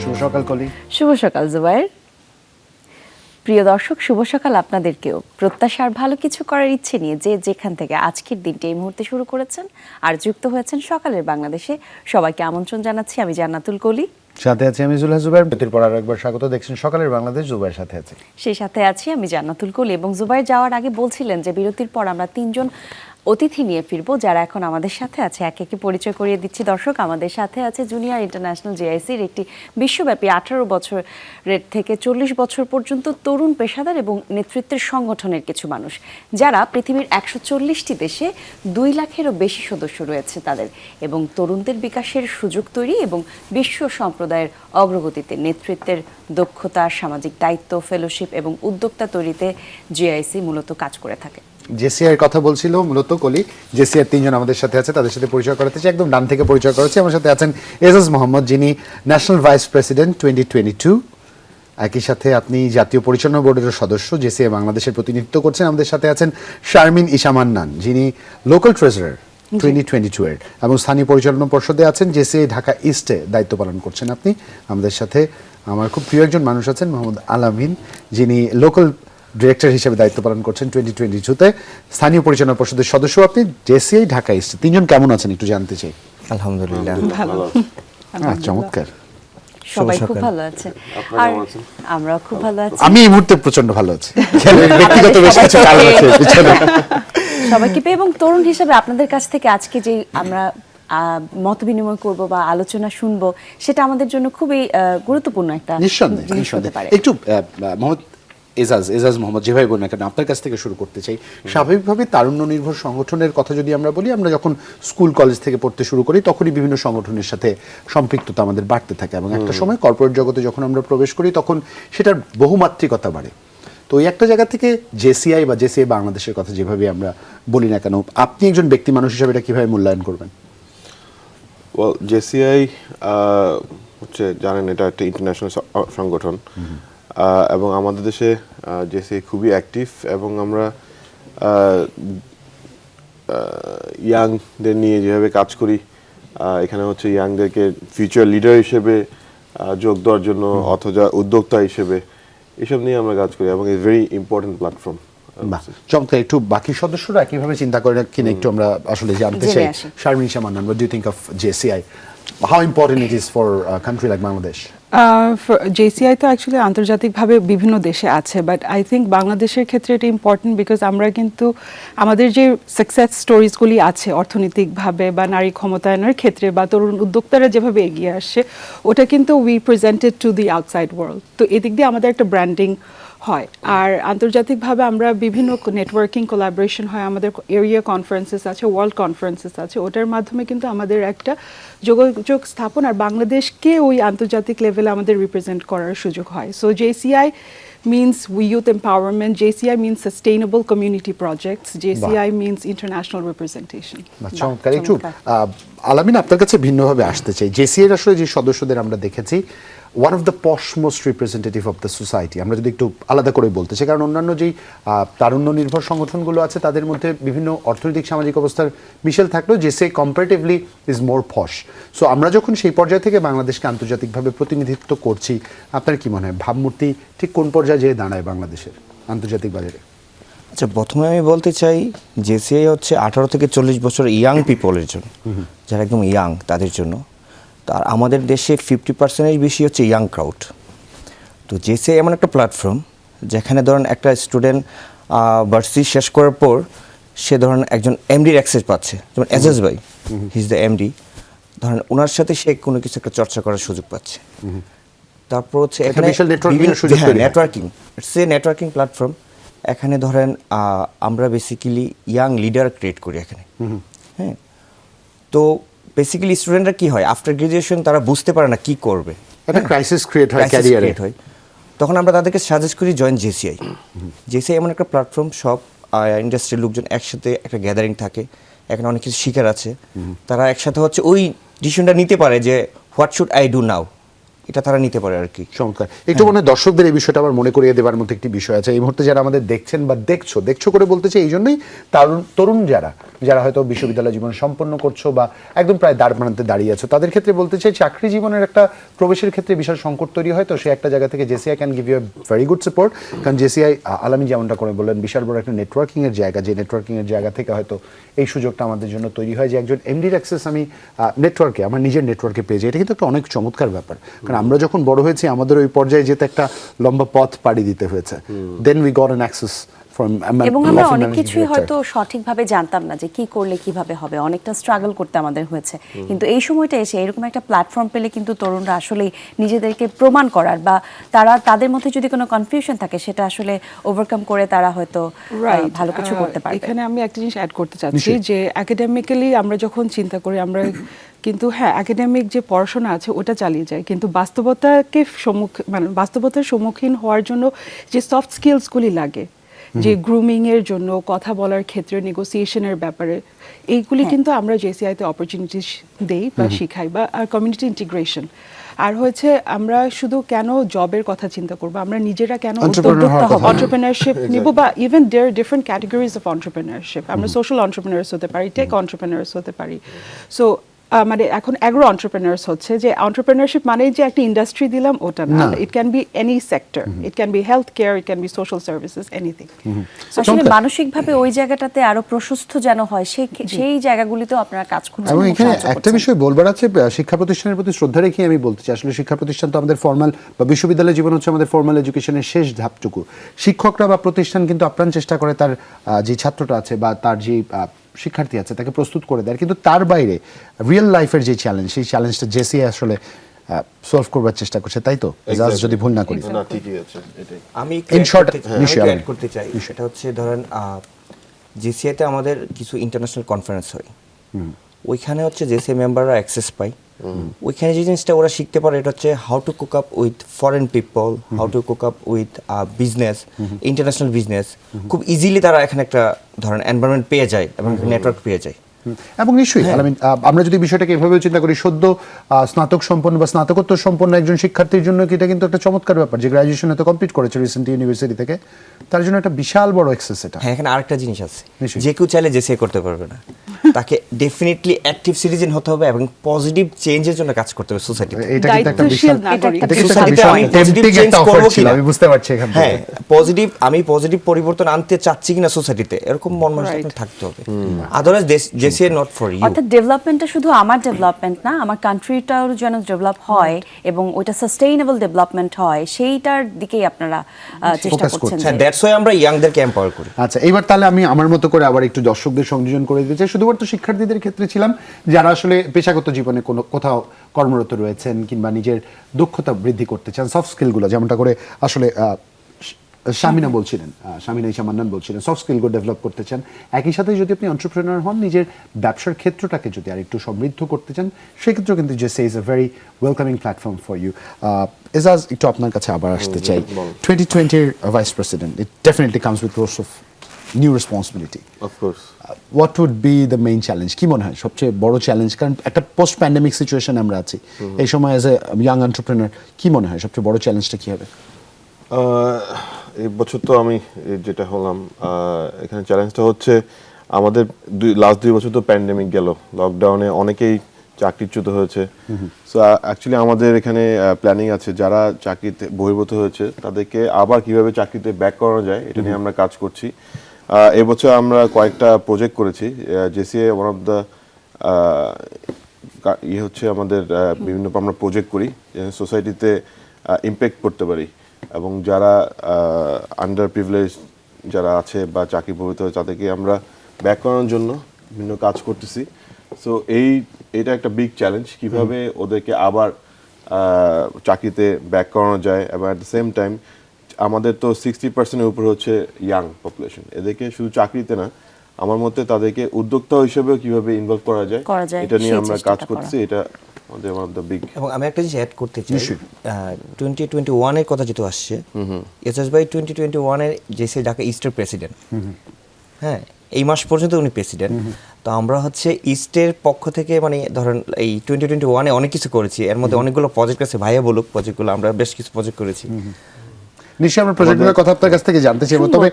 শুভ সকাল কলি। শুভ সকাল জুবাইর। প্রিয় দর্শক, শুভ সকাল আপনাদেরকেও। প্রত্যাশার ভালো কিছু করার ইচ্ছে নিয়ে যে যেখান থেকে আজকের দিনটি এই মুহূর্তে শুরু করেছেন আর যুক্ত হয়েছেন সকালের বাংলাদেশে, সবাইকে আমন্ত্রণ জানাচ্ছি। আমি জান্নাতুল কলি, সাথে আছি আমি জুলহা জুবাইর। বিরতির পর আরো একবার স্বাগত। দেখছেন সকালের বাংলাদেশ, জুবাইর সাথে আছে। সেই সাথে আছি আমি জান্নাতুল কলি। এবং জুবাইর যাওয়ার আগে বলছিলেন যে বিরতির পর আমরা তিনজন অতিথি নিয়ে ফিরবো যারা এখন আমাদের সাথে আছে। একে একে পরিচয় করিয়ে দিচ্ছি দর্শক। আমাদের সাথে আছে জুনিয়র ইন্টারন্যাশনাল জেআইসির একটি বিশ্বব্যাপী 18 বছরের থেকে 40 বছর পর্যন্ত তরুণ পেশাদার এবং নেতৃত্বের সংগঠনের কিছু মানুষ, যারা পৃথিবীর 140টি দেশে 2 লাখেরও বেশি সদস্য রয়েছে তাদের, এবং তরুণদের বিকাশের সুযোগ তৈরি এবং বিশ্ব সম্প্রদায়ের অগ্রগতিতে নেতৃত্বের দক্ষতা, সামাজিক দায়িত্ব, ফেলোশিপ এবং উদ্যোক্তা তৈরিতে জেআইসি মূলত কাজ করে থাকে। জেসিআই কথা বলছিল মূলত কলি। জেসিআই তিনজন আমাদের সাথে আছে, তাদের সাথে পরিচয় করাতে চাই। একদম ডান থেকে পরিচয় করাচ্ছি। আমার সাথে আছেন এজাজ মোহাম্মদ, যিনি ন্যাশনাল ভাইস প্রেসিডেন্ট 2022। একই সাথে আপনি জাতীয় পরিচালনা বোর্ডের সদস্য, জেসিআই বাংলাদেশের প্রতিনিধিত্ব করছেন। আমাদের সাথে আছেন শারমিন ইসামান্নান, যিনি লোকাল ট্রেজারার 2022 এর, এবং স্থানীয় পরিচালনা পর্ষদে আছেন। জেসিআই ঢাকা ইস্টে দায়িত্ব পালন করছেন আপনি। আমাদের সাথে আমার খুব প্রিয় একজন মানুষ আছেন, মোহাম্মদ আলামিন, যিনি লোকাল ডিরেক্টর হিসেবে দায়িত্ব পালন করছেন 2022-তে। স্থানীয় পরিচালনা পর্ষদের সদস্য আপনি, জেসিআই ঢাকা ইস্ট। তিনজন কেমন আছেন একটু জানতে চাই। আলহামদুলিল্লাহ ভালো। চমৎকার। সবাই খুব ভালো আছে। আর আমরাও খুব ভালো আছি। আমি এই মুহূর্তে প্রচন্ড ভালো আছি। ব্যক্তিগত বেশ কিছু কারণ আছে পিছনে। সবাইকে পেয়ে এবং তরুণ হিসেবে আপনাদের কাছ থেকে আজকে যে আমরা মত বিনিময় করব বা আলোচনা শুনবো, সেটা আমাদের জন্য খুবই গুরুত্বপূর্ণ একটা জিনিস হতে পারে। একটু মোহাম্মদ এজাজ মোহাম্মদ, যেভাবে বলুন না কেন, আপনার কাছ থেকে শুরু করতে চাই। স্বাভাবিকভাবে তারুণ্য নির্ভর সংগঠনের কথা যদি আমরা বলি, আমরা যখন স্কুল কলেজ থেকে পড়তে শুরু করি তখনই বিভিন্ন সংগঠনের সাথে সম্পৃক্ততা আমাদের বাড়তে থাকে, এবং একটা সময় কর্পোরেট জগতে যখন আমরা প্রবেশ করি তখন সেটার বহুমাত্রিকতা বাড়ে। তো ওই একটা জায়গা থেকে জেসিআই বা জেসিআই বাংলাদেশের কথা যেভাবে আমরা বলি না কেন, আপনি একজন ব্যক্তি মানুষ হিসাবে এটা কিভাবে মূল্যায়ন করবেন? জেসিআই হচ্ছে, জানেন, এটা একটা ইন্টারন্যাশনাল সংগঠন, এবং আমাদের দেশে জেসিআই খুবই অ্যাক্টিভ, এবং আমরা ইয়াংদের নিয়ে যেভাবে কাজ করি, এখানে হচ্ছে ইয়াংদেরকে ফিউচার লিডার হিসেবে যোগ দেওয়ার জন্য অথবা উদ্যোক্তা হিসেবে এসব নিয়ে আমরা কাজ করি, এবং ইটস ভেরি ইম্পর্টেন্ট প্ল্যাটফর্ম। চমৎকার। একটু বাকি সদস্যরা কিভাবে চিন্তা করে কিনা একটু আমরা আসলে জানতে চাই। Sharmin Isamannan, what do you think of JCI? How important it is for a country like Bangladesh? JCI তো অ্যাকচুয়ালি আন্তর্জাতিকভাবে বিভিন্ন দেশে আছে, বাট আই থিঙ্ক বাংলাদেশের ক্ষেত্রে এটা ইম্পর্টেন্ট বিকজ আমরা কিন্তু আমাদের যে সাকসেস স্টোরিজগুলি আছে অর্থনৈতিকভাবে বা নারী ক্ষমতায়নের ক্ষেত্রে বা তরুণ উদ্যোক্তারা যেভাবে এগিয়ে আসছে, ওটা কিন্তু we presented to the outside world. তো এদিক দিয়ে আমাদের একটা ব্র্যান্ডিং হয়, আর আন্তর্জাতিকভাবে আমরা বিভিন্ন নেটওয়ার্কিং কোলাবোরেশন হয়, আমাদের এরিয়া কনফারেন্সেস আছে, ওয়ার্ল্ড কনফারেন্সেস আছে, ওটার মাধ্যমে কিন্তু আমাদের একটা যোগাযোগ স্থাপন আর বাংলাদেশকে ওই আন্তর্জাতিক লেভেলে আমাদের রিপ্রেজেন্ট করার সুযোগ হয়। So JCI means youth empowerment, JCI means sustainable community projects, JCI means international representation. চমৎকার। একটু আলামিন, আপনার কাছে ভিন্নভাবে আসতে চাই। জেসিআই এর আসলে যে সদস্যদের আমরা দেখেছি, one of the posh most representative of the society, আমরা যদি একটু আলাদা করে বলতে চাই, কারণ অন্যান্য যেই তারুণ্য নির্ভর সংগঠনগুলো আছে তাদের মধ্যে বিভিন্ন অর্থনৈতিক সামাজিক অবস্থার মিশেল থাকলেও JCI comparatively is more posh. So আমরা যখন সেই পর্যায় থেকে বাংলাদেশকে আন্তর্জাতিকভাবে প্রতিনিধিত্ব করছি, আপনার কি মনে হয় ভাবমূর্তি ঠিক কোন পর্যায়ে যেয়ে দাঁড়ায় বাংলাদেশের আন্তর্জাতিক বাজারে? আচ্ছা, প্রথমে আমি বলতে চাই জেসিআই হচ্ছে 18 থেকে 40 বছর ইয়াং পিপলের জন্য, যারা একদম ইয়াং তাদের জন্য। আর আমাদের দেশে 50% বেশি হচ্ছে ইয়াং ক্রাউড। তো জেসিআই এমন একটা প্ল্যাটফর্ম যেখানে ধরেন একটা স্টুডেন্ট ভার্সিটি শেষ করার পর সে ধরেন একজন এমডির অ্যাক্সেস পাচ্ছে, যেমন এজাজ ভাই, হি ইজ দ্য এমডি, ধরেন ওনার সাথে সে কোনো কিছু একটা চর্চা করার সুযোগ পাচ্ছে। তারপর হচ্ছে এখানে networking, it's a networking platform. এখানে ধরেন আমরা বেসিক্যালি ইয়াং লিডার ক্রিয়েট করি এখানে। হ্যাঁ, তো বেসিক্যালি স্টুডেন্টরা কি হয়, আফটার গ্রাজুয়েশন তারা বুঝতে পারে না কি করবে, একটা ক্রাইসিস ক্রিয়েট হয় ক্যারিয়ারে, তখন আমরা তাদেরকে সাজেস্ট করি জয়েন জেসিআই। জেসিআই এমন একটা প্ল্যাটফর্ম, সব ইন্ডাস্ট্রির লোকজন একসাথে একটা গ্যাদারিং থাকে, এখানে অনেক কিছু শিখার আছে, তারা একসাথে হচ্ছে ওই ডিসিশনটা নিতে পারে যে what should I do now, এটা তারা নিতে পারে আর কি। চমৎকার। একটু মনে হয় দর্শকদের এই বিষয়টা আবার মনে করিয়ে দেওয়ার মতো একটি বিষয় আছে। এই মুহূর্তে যারা আমাদের দেখছেন বা দেখছো করে বলতে চাই এই জন্যই, তরুণ যারা হয়তো বিশ্ববিদ্যালয় জীবন সম্পন্ন করছো বা একদম প্রায় দ্বার প্রান্তে দাঁড়িয়ে আছো, তাদের ক্ষেত্রে বলতে চাই চাকরি জীবনের একটা প্রবেশের ক্ষেত্রে বিশাল সংকট তৈরি হয়। তো সে একটা জায়গা থেকে JCI can give you very good support. কারণ জেসিআই আলামি যেমনটা করে বললেন, বিশাল বড় একটা নেটওয়ার্কিং এর জায়গা, যে নেটওয়ার্কিং এর জায়গা থেকে হয়তো এই সুযোগটা আমাদের জন্য তৈরি হয় যে একজন এমডির অ্যাক্সেস আমি নেটওয়ার্কে, আমার নিজের নেটওয়ার্কে পেয়ে যাই। এটা কিন্তু একটা অনেক চমৎকার ব্যাপার। কারণ আমরা যখন বড় হয়েছি আমাদের ওই পর্যায়ে যেতে একটা লম্বা পথ পাড়ি দিতে হয়েছে। Then we got an access from, এবং আমরা অনেক কিছুই হয়তো সঠিকভাবে জানতাম না যে কি করলে কিভাবে হবে, অনেকটা স্ট্রাগল করতে আমাদের হয়েছে। কিন্তু এই সময়টা এসে এরকম একটা প্ল্যাটফর্ম পেলে কিন্তু তরুণরা আসলে নিজেদেরকে প্রমাণ করার বা তাদের মধ্যে যদি কোনো কনফিউশন থাকে সেটা আসলে ওভারকাম করে তারা হয়তো ভালো কিছু করতে পারবে। এখানে আমি একটা জিনিস অ্যাড করতে চাচ্ছি যে একাডেমিক্যালি আমরা যখন চিন্তা করি আমরা কিন্তু হ্যাঁ একাডেমিক যে পড়াশোনা আছে ওটা চালিয়ে যায়, কিন্তু বাস্তবতার সম্মুখীন হওয়ার জন্য যে সফট স্কিলসগুলি লাগে, যে গ্রুমিং এর জন্য, কথা বলার ক্ষেত্রে, নেগোসিয়েশনের ব্যাপারে, এইগুলি কিন্তু আমরা জেসিআইতে অপরচুনিটিস দেই বা শিখাই, বা কমিউনিটি ইন্টিগ্রেশন। আর হচ্ছে আমরা শুধু কেন জবের কথা চিন্তা করবো, আমরা নিজেরা কেন এন্টারপ্রেনারশিপ নিব, বা even there different categories of entrepreneurship. আমরা সোশ্যাল এন্টারপ্রেনার্স হতে পারি, টেক এন্টারপ্রেনার্স হতে পারি। সো মানে এখন অ্যাগ্রো এন্টারপ্রেনার্স হচ্ছে, যে এন্টারপ্রেনারশিপ মানেই যে একটা ইন্ডাস্ট্রি দিলাম ওটা না, it can be any sector, it can be health care, it can be social services, anything. আসলে মানসিকভাবে ওই জায়গাটাতে আরো প্রশস্ত যেন হয়, সেই জায়গাগুলিতেও আপনারা কাজ করছেন। এবং এখানে একটা বিষয় বলবার আছে, শিক্ষা প্রতিষ্ঠানের প্রতি শ্রদ্ধা রেখে আমি বলতে চাই, আসলে শিক্ষা প্রতিষ্ঠান তো আমাদের ফর্মাল বা বিশ্ববিদ্যালয় জীবন হচ্ছে আমাদের ফর্মাল এডুকেশনের শেষ ধাপটুকু। শিক্ষকরা বা প্রতিষ্ঠান কিন্তু আপ্রাণ চেষ্টা করে তার যে ছাত্রটা আছে বা তার যে শিক্ষার্থী আছে তাকে প্রস্তুত করে দেয়, কিন্তু তার বাইরে রিয়েল লাইফের যে চ্যালেঞ্জ, সেই চ্যালেঞ্জটা জেসিআই আসলে সলভ করবার চেষ্টা করছে, তাই তো? যদি ভুল না করি। না, ঠিকই আছে এটাই। আমি In short, নিশ্চয়ই অ্যাড করতে চাই, সেটা হচ্ছে ধরেন জেসিআইতে আমাদের কিছু ইন্টারন্যাশনাল কনফারেন্স হয়, ওইখানে হচ্ছে জেসিআই মেম্বাররা অ্যাক্সেস পায়। ওইখানে যে জিনিসটা ওরা শিখতে পারে এটা হচ্ছে how to cook up with foreign people, how to cook up with business, international business. খুব ইজিলি তারা এখানে একটা ধরেন এনভায়রনমেন্ট পেয়ে যায় এবং নেটওয়ার্ক পেয়ে যায়। এবং নিশ্চয়ই আমরা যদি বিষয়টাকে এভাবে চিন্তা করি, সদ্য স্নাতক সম্পন্ন বা স্নাতকোত্তর সম্পন্ন একজন শিক্ষার্থীর জন্য এটা কিন্তু একটা চমৎকার ব্যাপার, যে গ্রাজুয়েশন হয়তো কমপ্লিট করেছে রিসেন্ট ইউনিভার্সিটি থেকে, তার জন্য একটা বিশাল বড় অ্যাক্সেস এটা। হ্যাঁ, এখানে আরেকটা জিনিস আছে, নিশ্চয়ই। যে কেউ চাইলে জেসিআই করতে পারবে না, তাকে ডেফিনেটলি অ্যাক্টিভ সিটিজেন হতে হবে এবং পজিটিভ চেঞ্জের জন্য কাজ করতে হবে সোসাইটিতে। এটা কিন্তু একটা বিশাল, নাগরিক। এটা কিন্তু একটা সোসাইটিতে বিশাল আমি tempting positive একটা change offer করবো ছিল, কিনা? আমি বুঝতে পারছি এখান থেকে। হ্যাঁ, আমি পজিটিভ পরিবর্তন আনতে চাচ্ছি কিনা সোসাইটিতে, এরকম মন মানসিকতা থাকতে হবে। Otherwise JCI not for you. অর্থাৎ ডেভেলপমেন্টটা শুধু আমার ডেভেলপমেন্ট না, আমার কান্ট্রিটাও যেন ডেভেলপ হয় এবং ওইটা সাস্টেইনেবল ডেভেলপমেন্ট হয়, সেইটার দিকেই আপনারা চেষ্টা Focus করছেন। হ্যাঁ, দ্যাটস ওয়াই আমরা ইয়াংদেরকে এম্পাওয়ার করি। আচ্ছা, এইবার তাহলে আমি আমার মতো করে আবার একটু দর্শকদের সংযোজন করে দিতে চাই। শুধুমাত্র শিক্ষার্থীদের ক্ষেত্রে ছিলাম, যারা আসলে পেশাগত জীবনে কোথাও কর্মরত রয়েছেন কিংবা নিজের দক্ষতা বৃদ্ধি করতে চান, সফট স্কিলগুলো যেমনটা করে আসলে শামিনা বলছিলেন, শামিনা ইসা মান্নান বলছিলেন, সফট স্কিলগুলো ডেভেলপ করতে চান। একই সাথে যদি আপনি এন্টারপ্রেনার হন, নিজের ব্যবসার ক্ষেত্রটাকে যদি আর একটু সমৃদ্ধ করতে চান, সেক্ষেত্রেও কিন্তু JCI is a very welcoming platform for you. Ejaz, একটু আপনার কাছে আবার আসতে চাই। 2020 vice president, it definitely comes with lots of new responsibility. Of course. What would be the main challenge? কি মনে হয় সবচেয়ে বড় চ্যালেঞ্জ? কারণ একটা পোস্ট প্যান্ডেমিক সিচুয়েশন আমরা আছি এই সময়, এজ এ ইয়াং এন্টারপ্রেনার কি মনে হয় সবচেয়ে বড় চ্যালেঞ্জটা কি হবে? এই বছর তো আমি যেটা হলাম, এখানে চ্যালেঞ্জটা হচ্ছে আমাদের লাস্ট 2 বছর তো প্যান্ডেমিক গেল, লকডাউনে অনেকেই চাকরিচ্যুত হয়েছে। সো অ্যাকচুয়ালি আমাদের এখানে প্ল্যানিং আছে, যারা চাকরিতে বহির্ভূত হয়েছে তাদেরকে আবার কিভাবে চাকরিতে ব্যাক করানো যায় এটা নিয়ে আমরা কাজ করছি। এবছর আমরা কয়েকটা প্রজেক্ট করেছি। জেসিআই ওয়ান অফ দ্য হচ্ছে আমাদের বিভিন্ন আমরা প্রজেক্ট করি সোসাইটিতে ইমপ্যাক্ট করতে পারি, এবং যারা আন্ডার প্রিভিলেজ যারা আছে বা চাকরি প্রভূত হয়েছে তাদেরকে আমরা ব্যাক করানোর জন্য বিভিন্ন কাজ করতেছি। সো এটা একটা বিগ চ্যালেঞ্জ, কিভাবে ওদেরকে আবার চাকরিতে ব্যাক করানো যায়। এবং অ্যাট দ্য সেম টাইম আমাদের তো 60%-এর উপর হচ্ছে ইয়াং পপুলেশন, এদেরকে শুধু চাকরিতে না, আমার মতে তাদেরকে উদ্যোক্তা হিসেবেও কিভাবে ইনভলভ করা যায় এটা নিয়ে আমরা কাজ করছি। এটা আমাদের ওয়ান অফ দ্য বিগ। এবং আমি একটা জিনিস অ্যাড করতে চাই, 2021 এর কথা যেহেতু আসছে, এসএস ভাই 2021 এর জেসিআই ঢাকা ইস্টের প্রেসিডেন্ট। হ্যাঁ, এই মাস পর্যন্ত উনি প্রেসিডেন্ট। তো আমরা হচ্ছে ইস্টের পক্ষ থেকে মানে ধরেন এই 2021-এ অনেক কিছু করেছি, এর মধ্যে অনেকগুলো প্রজেক্ট আছে, ভাইয়া বলুক প্রজেক্টগুলো, আমরা বেশ কিছু প্রজেক্ট করেছি। নিশ্চয়ই আমরা প্রজেক্টগুলোর কথা আপনার কাছ থেকে জানতে চাইবো, তবে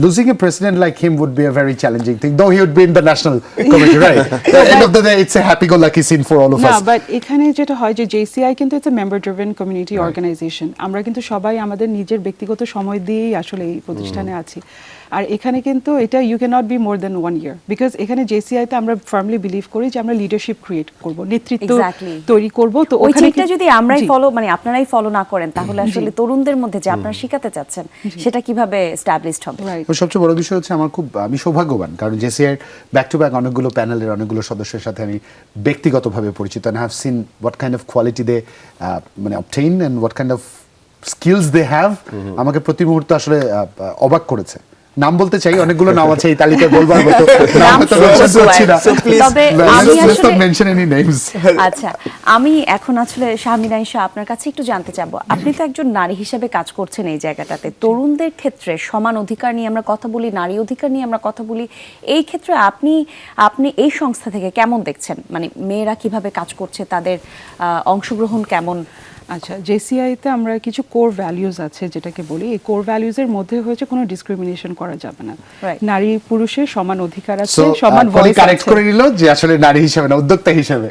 losing a president like him would be a very challenging thing, though he would be in the national committee, right? End of the day it's a happy go lucky scene for all of না, us. But এখানে যেটা হয় যে JCI কিন্তু it's a member driven community organization. আমরা কিন্তু সবাই আমাদের নিজের ব্যক্তিগত সময় দিয়েই আসলে এই প্রতিষ্ঠানে আছি। আর এখানে কিন্তু এটা you can not be more than 1 year, because এখানে JCI তে আমরা ফার্মলি বিলিভ করি যে আমরা লিডারশিপ ক্রিয়েট করব, নেতৃত্ব Exactly. তৈরি করব। তো ওই ওখানে চিকটা যদি আমরাই জি। ফলো মানে আপনারাই ফলো না করেন তাহলে আসলে তরুণদের মধ্যে যে আপনারা শিখাতে চাচ্ছেন সেটা কিভাবে এস্টাবলিশড হবে? Right. তো সবচেয়ে বড় বিষয় হচ্ছে আমি সৌভাগ্যবান, কারণ জেসিআই ব্যাক টু ব্যাক অনেকগুলো প্যানেলের অনেকগুলো সদস্যের সাথে আমি ব্যক্তিগতভাবে পরিচিত, and I have seen what kind of quality they মানে obtain and what kind of skills they have। আমাকে প্রতি মুহূর্তে আসলে অবাক করেছে। নাম বলতে চাই, অনেকগুলো নাম আছে এই তালিকায় বলবার মতো, নাম হয়তো mention করছি না। তবে আমি Let's not আসলে mention any names। আচ্ছা, আমি এখন আসলে শামিনা ঈশা আপনার কাছে একটু জানতে চাবো, আপনি তো একজন নারী হিসেবে কাজ করছেন এই জায়গাটাতে, তরুণদের ক্ষেত্রে সমান অধিকার নিয়ে আমরা কথা বলি, নারী অধিকার নিয়ে আমরা কথা বলি, এই ক্ষেত্রে আপনি এই সংস্থা থেকে কেমন দেখছেন, মানে মেয়েরা কিভাবে কাজ করছে, তাদের অংশগ্রহণ কেমন? আচ্ছা, JCI তে আমরা কিছু কোর ভ্যালিউজ আছে যেটাকে বলি, এই কোর ভ্যালিউজের মধ্যে হয়েছে কোনো ডিসক্রিমিনেশন করা যাবে না, Right. নারী পুরুষের সমান অধিকার আছে, So, সমান কোলি ভয়েস কারেক্ট করে নিল যে আসলে নারী হিসেবে না, উদ্যোক্তা হিসেবে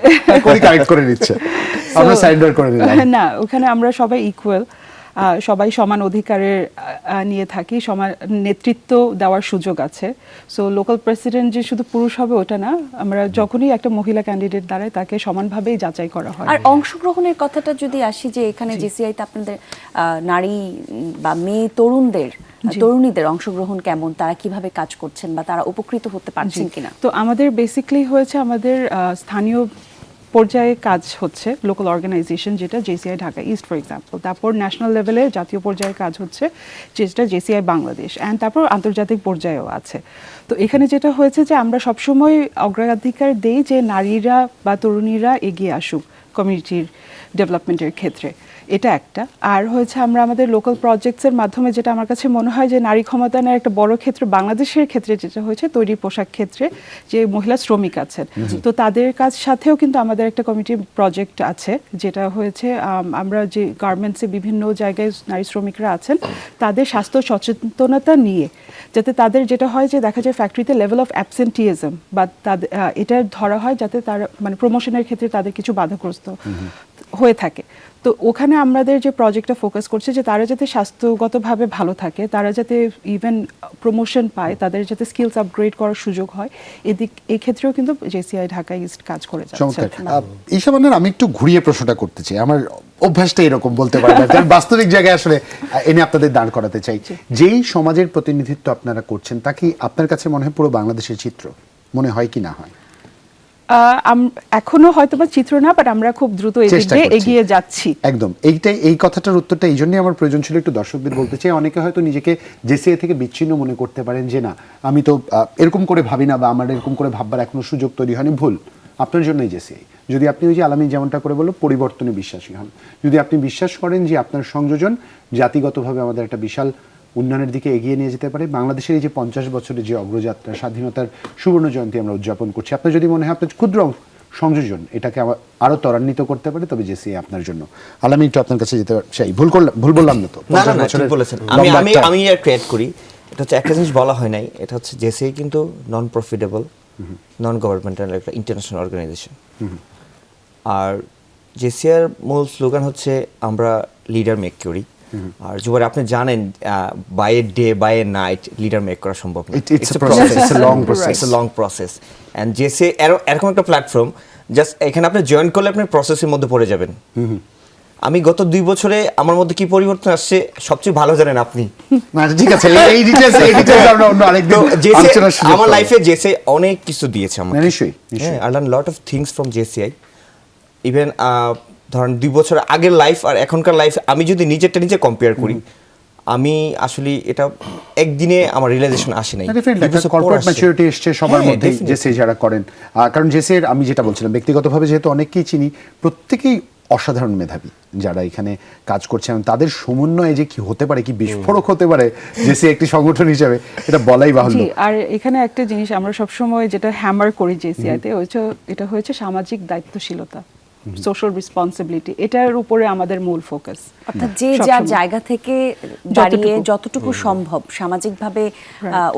কোলি কারেক্ট করে নিচ্ছে, আমরা সারেন্ডার করে দিলাম। না, ওখানে আমরা সবাই ইকুয়াল, সবাই সমান অধিকারের নিয়ে থাকি, সমান নেতৃত্ব দেওয়ার সুযোগ আছে। সো লোকাল প্রেসিডেন্ট যে শুধু পুরুষ হবে ওটা না, আমরা যখনই একটা মহিলা ক্যান্ডিডেট দাঁড়ায় তাকে সমানভাবেই যাচাই করা হয়। আর অংশগ্রহণের কথাটা যদি আসি, যে এখানে JCI তে আপনাদের নারী বা মেয়ে তরুণীদের অংশগ্রহণ কেমন, তারা কিভাবে কাজ করছেন বা তারা উপকৃত হতে পারছেন কিনা? তো আমাদের বেসিক্যালি হয়েছে আমাদের স্থানীয় পর্যায়ে কাজ হচ্ছে, লোকাল অর্গানাইজেশন যেটা JCI Dhaka east for example, তারপর ন্যাশনাল লেভেলে জাতীয় পর্যায়ে কাজ হচ্ছে যেটা JCI বাংলাদেশ, অ্যান্ড তারপর আন্তর্জাতিক পর্যায়েও আছে। তো এখানে যেটা হয়েছে যে আমরা সবসময় অগ্রাধিকার দেই যে নারীরা বা তরুণীরা এগিয়ে আসুক কমিউনিটির ডেভেলপমেন্টের ক্ষেত্রে, এটা একটা। আর হয়েছে আমরা আমাদের লোকাল প্রজেক্টসের মাধ্যমে, যেটা আমার কাছে মনে হয় যে নারী ক্ষমতায়নের একটা বড় ক্ষেত্র বাংলাদেশের ক্ষেত্রে যেটা হয়েছে তৈরি পোশাক ক্ষেত্রে যে মহিলা শ্রমিক আছেন, তো তাদের কাজ সাথেও কিন্তু আমাদের একটা কমিটি প্রজেক্ট আছে, যেটা হয়েছে আমরা যে গার্মেন্টসে বিভিন্ন জায়গায় নারী শ্রমিকরা আছেন তাদের স্বাস্থ্য সচেতনতা নিয়ে, যাতে তাদের যেটা হয় যে দেখা যায় ফ্যাক্টরিতে লেভেল অফ অ্যাবসেন্টিজম বা তাদের এটা ধরা হয় যাতে তার মানে প্রমোশনের ক্ষেত্রে তাদের কিছু বাধাগ্রস্ত হয়ে থাকে। তো ওখানে আমাদের যে প্রজেক্টটা ফোকাস করছে যে তারা যাতে স্বাস্থ্যগতভাবে ভালো থাকে, তারা যাতে ইভেন প্রমোশন পায়, তাদের যাতে স্কিলস আপগ্রেড করার সুযোগ হয়, এই ক্ষেত্রেও কিন্তু JCI ঢাকা ইস্ট কাজ করে যাচ্ছে। চমৎকার। ঈশা বান্নার, আমি একটু ঘুরিয়ে প্রশ্নটা করতে চাই, আমার অভ্যাসটা এরকম বলতে পারি না, আমি বাস্তবিক জায়গায় আসলে এনে আপনাদের দাঁড় করাতে চাই। যেই সমাজের প্রতিনিধিত্ব আপনারা করছেন তা কি আপনার কাছে মনে হয় পুরো বাংলাদেশের চিত্র মনে হয় কি না হয়? এখনো হয়তো বা চিত্র না, বাট আমরা খুব দ্রুত চেষ্টা করছি। এগিয়ে যাচ্ছি। একদম এই কথাটার উত্তরটা এই জন্যই আমার প্রয়োজন ছিল একটু দর্শকদের বলতে চাই। অনেকে হয়তো নিজেকে JCI থেকে বিচ্ছিন্ন মনে করতে পারেন যে না, আমি তো এরকম করে ভাবি না, বা আমার এরকম করে ভাববার এখনো সুযোগ তৈরি হয়নি। ভুল, আপনার জন্যই JCI। যদি আপনি ওই যে আলামিন যেমনটা করে বলল পরিবর্তনে বিশ্বাসী হন, যদি আপনি বিশ্বাস করেন যে আপনার সংযোজন জাতিগতভাবে আমাদের একটা বিশাল উন্নয়নের দিকে এগিয়ে নিয়ে যেতে পারে, বাংলাদেশের এই যে 50 বছরের যে অগ্রযাত্রা, স্বাধীনতার সুবর্ণ জয়ন্তী আমরা উদযাপন করছি, আপনার যদি মনে হয় আপনার ক্ষুদ্র সংযোজন এটাকে আরো ত্বরান্বিত করতে পারে, তবে JCI আপনার জন্য। আলামিন, একটু আপনার কাছে যেতে চাই। ভুল বললাম না তো? না, ঠিক বলেছেন। আমি ক্রিয়েট করি, এটা হচ্ছে একটা জিনিস বলা হয় নাই, এটা হচ্ছে JCI কিন্তু নন প্রফিটেবল, নন গভর্নমেন্টাল একটা ইন্টারন্যাশনাল অর্গানাইজেশন। আর JCI এর মূল স্লোগান হচ্ছে আমরা লিডার মেক করি। আর জুবাইর, আপনি জানেন by a day by a night leader make করা সম্ভব না, It's a process, it's a long process. And JCI এরকম একটা প্ল্যাটফর্ম, জাস্ট এখানে আপনি জয়েন করলে আপনি প্রসেসের মধ্যে পড়ে যাবেন। আমি গত 2 বছরে আমার মধ্যে কি পরিবর্তন আসছে সবচেয়ে ভালো জানেন আপনি। না, ঠিক আছে, এই ডিটেইলস আমরা অন্য আরেকদিন আলোচনা শুরু করব। আমার লাইফে JCI অনেক কিছু দিয়েছে আমাকে। নিশ্চয়ই। I learn lot of things from JCI। Even ধরেন 2 বছর আগের লাইফ আর এখনকার লাইফ আমি যদি নিজে কম্পেয়ার করি, আমি আসলে এটা একদিনে আমার রিয়েলাইজেশন আসে নাই। কর্পোরেট ম্যাচুরিটি এসছে সবার মধ্যে JCI যারা করেন, কারণ JCI এর আমি যেটা বলছিলাম ব্যক্তিগতভাবে যেহেতু অনেককেই চিনি, প্রত্যেকেই অসাধারণ মেধাবী যারা এখানে কাজ করছে এবং তাদের সমন্বয়ে যে কি হতে পারে, কি বিস্ফোরক হতে পারে জেসি একটি সংগঠন হিসেবে, এটা বলাই বাহুল্য। জি, আর এখানে একটা জিনিস আমরা সবসময় যেটা হ্যামার করি জেসিআইতে, এটা হয়েছে সামাজিক দায়িত্বশীলতা, সোশ্যাল রেসপন্সিবিলিটি, এটার উপরে আমাদের মূল ফোকাস। অর্থাৎ যে যার জায়গা থেকে দাঁড়িয়ে যতটুকু সম্ভব সামাজিকভাবে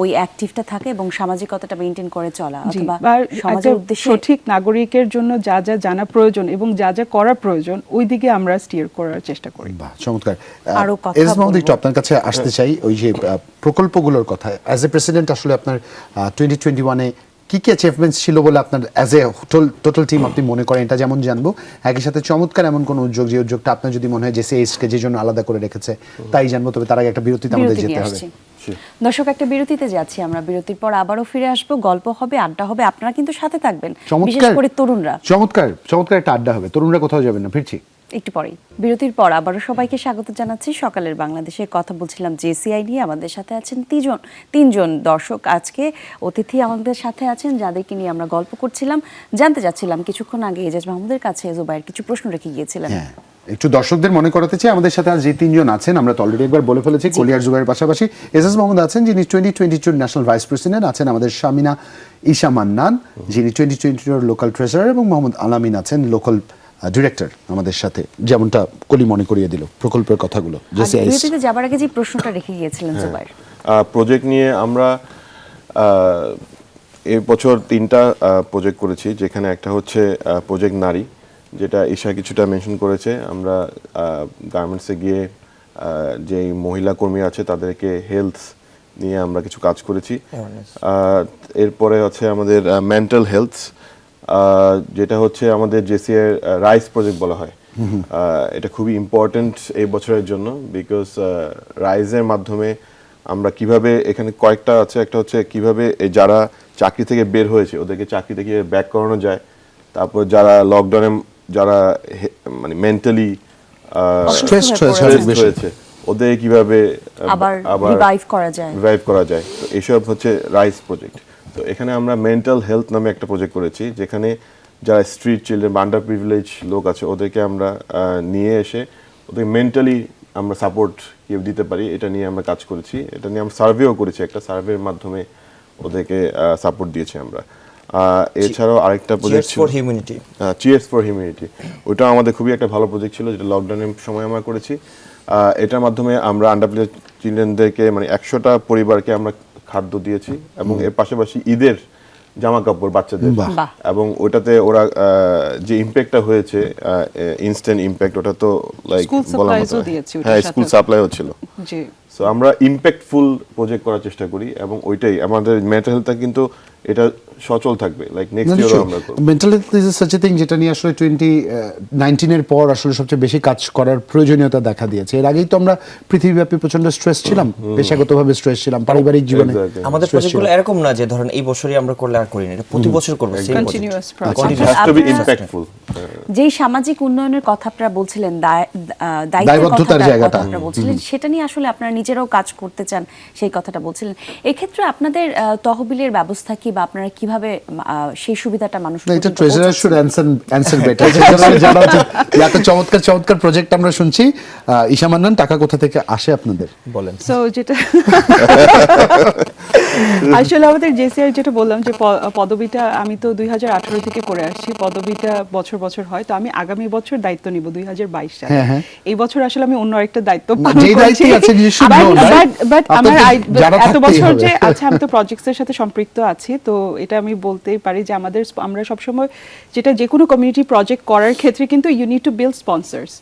ওই অ্যাক্টিভটা থাকে এবং সামাজিকতাটা মেনটেন করে চলা, অথবা সমাজের উদ্দেশ্যে সঠিক নাগরিকের জন্য যা যা জানা প্রয়োজন এবং যা যা করা প্রয়োজন ওই দিকে আমরা স্টিয়ার করার চেষ্টা করি। বাহ, চমৎকার। আরো কথা এস মাহমুদ, বলবো। একটু আপনার কাছে আসতে চাই ওই যে প্রকল্পগুলোর কথা। অ্যাজ এ প্রেসিডেন্ট আসলে আপনার 2021-এ কি কি অ্যাচিভমেন্টস ছিল বলে আপনার অ্যাজ এ টোটাল টিম আপনি মনে করেন, এটা যেমন জানবো, একই সাথে চমৎকার এমন কোন উদ্যোগ যে উদ্যোগটা আপনার যদি মনে হয় জেসিএইচকে যে জন্য আলাদা করে রেখেছে তাই জানবো। তবে তার আগে একটা বিরতিতে আমাদের বিরতি যেতে নিয়ে হবে। আসছি। দর্শক, একটা বিরতিতে যাচ্ছি আমরা, বিরতির পর আবারও ফিরে আসবো, গল্প হবে, আড্ডা হবে, আপনারা কিন্তু সাথে থাকবেন, বিশেষ করে তরুণরা। চমৎকার একটা আড্ডা হবে, তরুণরা কোথাও যাবেন না, ফিরছি একটু পরেই। বিরতির পর আবারও সবাইকে স্বাগত জানাচ্ছি সকালের বাংলাদেশে। কথা বলছিলাম জেসিআই নিয়ে। আমাদের সাথে আছেন তিনজন দর্শক, আজকে অতিথি আমাদের সাথে আছেন যাদেরকে নিয়ে আমরা গল্প করছিলাম। জানতে চাচ্ছিলাম কিছুক্ষণ আগে এজাজ মাহমুদের কাছে জুবাইর কিছু প্রশ্ন রেখে গিয়েছিলেন। হ্যাঁ, একটু দর্শকদের মনে করাতে চাই আমাদের সাথে আজ যে তিনজন আছেন, আমরা তো অলরেডি একবার বলে ফেলেছি, কলিয়ার জুবাইয়ের পাশাপাশি এজাজ মাহমুদ আছেন যিনি 2022 ন্যাশনাল ভাইস প্রেসিডেন্ট, আছেন আমাদের শামিনা ঈশা মান্নান যিনি 2022 লোকাল ট্রেজারার, এবং মোহাম্মদ আলামিন আছেন লোকাল ডিরেক্টর আমাদের সাথে, যেমনটা কলি মনে করিয়ে দিল প্রকল্পের কথাগুলো। বিরতিতে যাবার আগে যে প্রশ্নটা রেখে গিয়েছিলেন জুবাইর, প্রজেক্ট নিয়ে আমরা এই বছর 3টা প্রজেক্ট করেছি, যেখানে একটা হচ্ছে প্রজেক্ট নারী, যেটা ঈশা কিছুটা মেনশন করেছে। আমরা গার্মেন্টসে গিয়ে যে মহিলা কর্মী আছে তাদেরকে হেলথ নিয়ে আমরা কিছু কাজ করেছি। এরপরে হচ্ছে আমাদের মেন্টাল হেলথ, যেটা হচ্ছে আমাদের জেসিআই রাইস প্রজেক্ট বলা হয়। এটা খুবই ইম্পর্টেন্ট এই বছরের জন্য, বিকজ রাইজের মাধ্যমে আমরা কিভাবে, এখানে কয়েকটা আছে, একটা হচ্ছে কিভাবে যারা চাকরি থেকে বের হয়েছে ওদেরকে চাকরি থেকে ব্যাক করানো যায়, তারপর যারা লকডাউনে যারা মানে মেন্টালি স্ট্রেসড হয়েছে ওদের কিভাবে আবার রিভাইভ করা যায়। তো এইসব হচ্ছে রাইস প্রজেক্ট। তো এখানে আমরা মেন্টাল হেলথ নামে একটা প্রজেক্ট করেছি, যেখানে যারা স্ট্রিট চিলড্রেন বা আন্ডার প্রিভিলেজ লোক আছে ওদেরকে আমরা নিয়ে এসে ওদের মেন্টালি আমরা সাপোর্ট কেউ দিতে পারি, এটা নিয়ে আমরা কাজ করেছি। এটা নিয়ে আমরা সার্ভেও করেছি, একটা সার্ভের মাধ্যমে ওদেরকে সাপোর্ট দিয়েছি আমরা। এছাড়াও আরেকটা প্রজেক্ট ছিল চিয়ার্স ফর হিউম্যানিটি, ওইটা আমাদের খুবই একটা ভালো প্রজেক্ট ছিল, যেটা লকডাউনের সময় আমরা করেছি। এটার মাধ্যমে আমরা আন্ডার প্রিভিলেজ চিলড্রেনদেরকে মানে 100টা পরিবারকে আমরা খাদ্য দিয়েছি, এবং এর পাশাপাশি ঈদের জামা কাপড় বাচ্চাদের, এবং ওটাতে ওরা যে ইম্প্যাক্টটা হয়েছে ইনস্ট্যান্ট ইম্প্যাক্ট, ওটা তো লাইক বলার মতো। হ্যাঁ, স্কুল সাপ্লাইও ছিল। সো আমরা ইম্প্যাক্টফুল প্রজেক্ট করার চেষ্টা করি, এবং ওইটাই আমাদের মেন্টাল হেলথটা কিন্তু এটা সচল থাকবে, লাইক নেক্সট ইয়ারও আমরা করব। Mental health is such a thing যেটা নিয়ে আসলে 2019 এর পর আসলে সবচেয়ে বেশি কাজ করার প্রয়োজনীয়তা দেখা দিয়েছে। এর আগেই তো আমরা পৃথিবীব্যাপী প্রচন্ড স্ট্রেস ছিলাম, পেশাগতভাবে স্ট্রেস ছিলাম, পারিবারিক জীবনে। আমাদের প্রজেক্টগুলো এরকম না যে ধরেন এই বছরই আমরা করলে আর করি না, এটা প্রতি বছর করব, same continuous has to be impactful. যেই সামাজিক উন্নয়নের কথা আপনারা বলছিলেন, দায়বদ্ধতার জায়গাটা আপনারা বলছিলেন, সেটা নিয়ে আসলে আপনারা নিজেরাও কাজ করতে চান, সেই কথাটা বলছিলেন। এই ক্ষেত্রে আপনাদের তহবিলের ব্যবস্থা কি, বা আপনারা কিভাবে সেই সুবিধাটা মানুষ এটা ট্রেজারার শুড অ্যানসার বেটার। এত চমৎকার প্রজেক্ট আমরা শুনছি। ঈশা মান্নান, টাকা কোথা থেকে আসে আপনাদের বলেন? সো যেটা আসলে আমাদের জেসিআই যেটা বললাম যে পদবিটা আমি তো 2018 থেকে করে আসছি, পদবিটা বছর হয়, তো আমি আগামী বছর দায়িত্ব নিব 2022 সালে। এই বছর আসলে আমি অন্য একটা দায়িত্ব পালন করছি, বাট আমার এত বছর যে আচ্ছা আমি তো প্রজেক্টসের সাথে সম্পৃক্ত আছি, তো এটা আমি বলতেই পারি যে আমরা সবসময় যেটা যে কোনো কমিউনিটি প্রজেক্ট করার ক্ষেত্রে কিন্তু you need to build sponsors,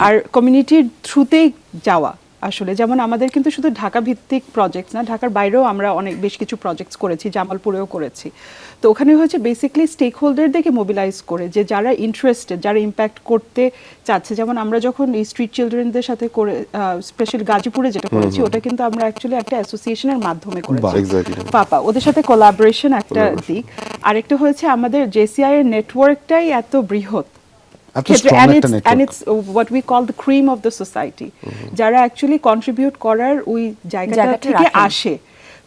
আর কমিউনিটির থ্রুতেই যাওয়া। আসলে যেমন আমাদের কিন্তু শুধু ঢাকা ভিত্তিক প্রজেক্ট না, ঢাকার বাইরেও আমরা বেশ কিছু প্রজেক্টস করেছি, জামালপুরেও করেছি। তো ওখানে হচ্ছে বেসিক্যালি স্টেক হোল্ডারদেরকে মোবিলাইজ করে, যে যারা ইন্টারেস্টেড, যারা ইম্প্যাক্ট করতে চাচ্ছে। যেমন আমরা যখন এই স্ট্রিট চিলড্রেনদের সাথে করে স্পেশাল গাজীপুরে যেটা করেছি, ওটা কিন্তু আমরা অ্যাকচুয়ালি একটা অ্যাসোসিয়েশনের মাধ্যমে করেছি, পাপা, ওদের সাথে কোলাবোরেশন একটা দিক। আরেকটা হয়েছে আমাদের জেসিআই এর নেটওয়ার্কটাই এত বৃহৎ, and it's what we call the cream of the society, যারা অ্যাকচুয়ালি কন্ট্রিবিউট করার ওই জায়গাটা থেকে আসে।